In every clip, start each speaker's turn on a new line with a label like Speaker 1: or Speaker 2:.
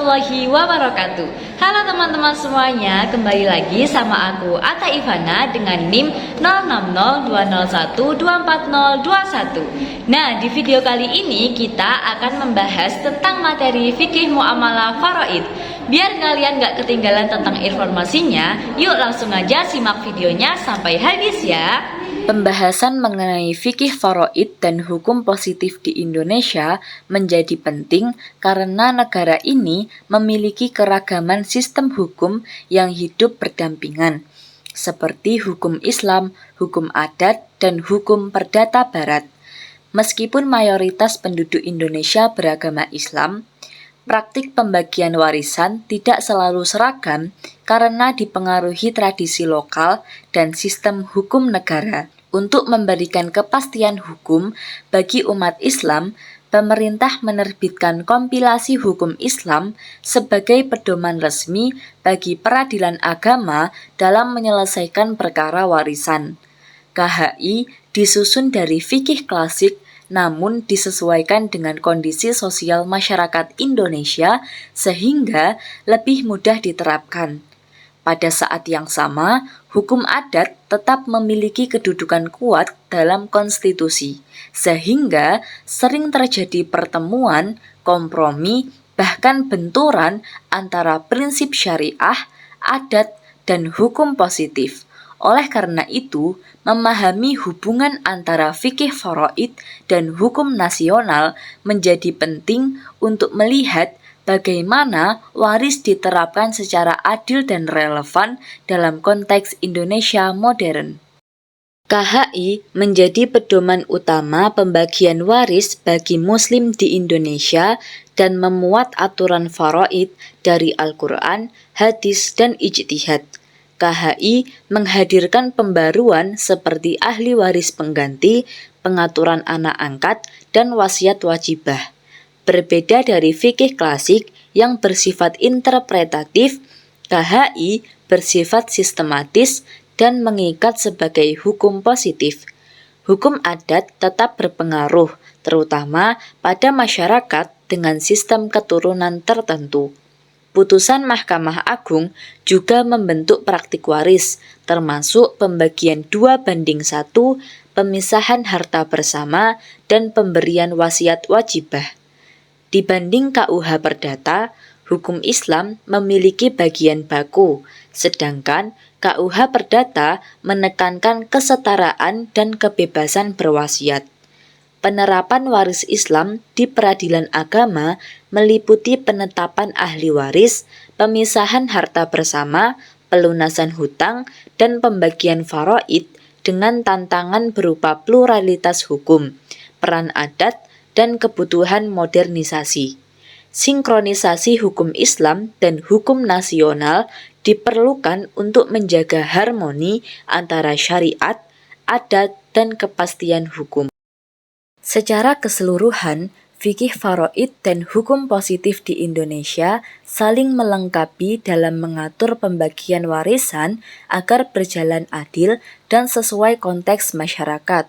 Speaker 1: warahmatullahi wabarakatuh. Halo teman-teman semuanya, kembali lagi sama aku Atta Ivana dengan NIM 0602012401. Nah, di video kali ini kita akan membahas tentang materi fikih muamalah faraid. Biar kalian gak ketinggalan tentang informasinya, yuk langsung aja simak videonya sampai habis ya.
Speaker 2: Pembahasan mengenai fikih faraid dan hukum positif di Indonesia menjadi penting karena negara ini memiliki keragaman sistem hukum yang hidup berdampingan, seperti hukum Islam, hukum adat, dan hukum perdata barat. Meskipun mayoritas penduduk Indonesia beragama Islam, praktik pembagian warisan tidak selalu seragam karena dipengaruhi tradisi lokal dan sistem hukum negara. Untuk memberikan kepastian hukum bagi umat Islam, pemerintah menerbitkan kompilasi hukum Islam sebagai pedoman resmi bagi peradilan agama dalam menyelesaikan perkara warisan. KHI disusun dari fikih klasik namun disesuaikan dengan kondisi sosial masyarakat Indonesia sehingga lebih mudah diterapkan. Pada saat yang sama, hukum adat tetap memiliki kedudukan kuat dalam konstitusi, sehingga sering terjadi pertemuan, kompromi, bahkan benturan antara prinsip syariah, adat, dan hukum positif. Oleh karena itu, memahami hubungan antara fikih faraid dan hukum nasional menjadi penting untuk melihat bagaimana waris diterapkan secara adil dan relevan dalam konteks Indonesia modern. KHI menjadi pedoman utama pembagian waris bagi Muslim di Indonesia dan memuat aturan faraid dari Al-Quran, hadis, dan ijtihad. KHI menghadirkan pembaruan seperti ahli waris pengganti, pengaturan anak angkat, dan wasiat wajibah. Berbeda dari fikih klasik yang bersifat interpretatif, KHI bersifat sistematis dan mengikat sebagai hukum positif. Hukum adat tetap berpengaruh, terutama pada masyarakat dengan sistem keturunan tertentu. Putusan Mahkamah Agung juga membentuk praktik waris, termasuk pembagian 2:1, pemisahan harta bersama, dan pemberian wasiat wajibah. Dibanding KUH Perdata, hukum Islam memiliki bagian baku, sedangkan KUH Perdata menekankan kesetaraan dan kebebasan berwasiat. Penerapan waris Islam di peradilan agama meliputi penetapan ahli waris, pemisahan harta bersama, pelunasan hutang, dan pembagian faraid dengan tantangan berupa pluralitas hukum, peran adat, dan kebutuhan modernisasi. Sinkronisasi hukum Islam dan hukum nasional diperlukan untuk menjaga harmoni antara syariat, adat, dan kepastian hukum. Secara keseluruhan, fikih faraid dan hukum positif di Indonesia saling melengkapi dalam mengatur pembagian warisan agar berjalan adil dan sesuai konteks masyarakat.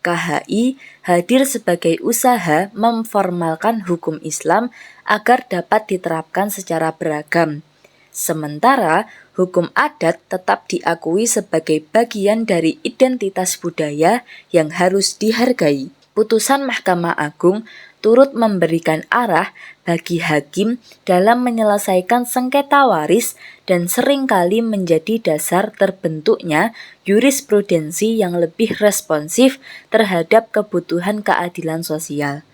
Speaker 2: KHI hadir sebagai usaha memformalkan hukum Islam agar dapat diterapkan secara beragam. Sementara hukum adat tetap diakui sebagai bagian dari identitas budaya yang harus dihargai. Putusan Mahkamah Agung turut memberikan arah bagi hakim dalam menyelesaikan sengketa waris dan seringkali menjadi dasar terbentuknya jurisprudensi yang lebih responsif terhadap kebutuhan keadilan sosial.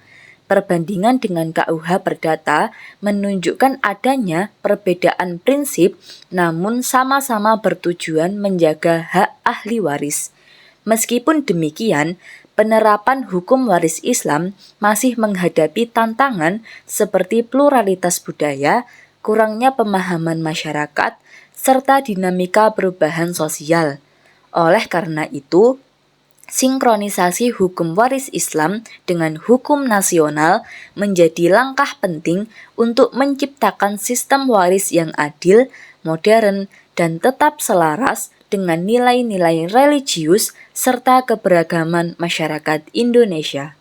Speaker 2: Perbandingan dengan KUH Perdata menunjukkan adanya perbedaan prinsip namun sama-sama bertujuan menjaga hak ahli waris. Meskipun demikian, penerapan hukum waris Islam masih menghadapi tantangan seperti pluralitas budaya, kurangnya pemahaman masyarakat, serta dinamika perubahan sosial. Oleh karena itu, sinkronisasi hukum waris Islam dengan hukum nasional menjadi langkah penting untuk menciptakan sistem waris yang adil, modern, dan tetap selaras dengan nilai-nilai religius serta keberagaman masyarakat Indonesia.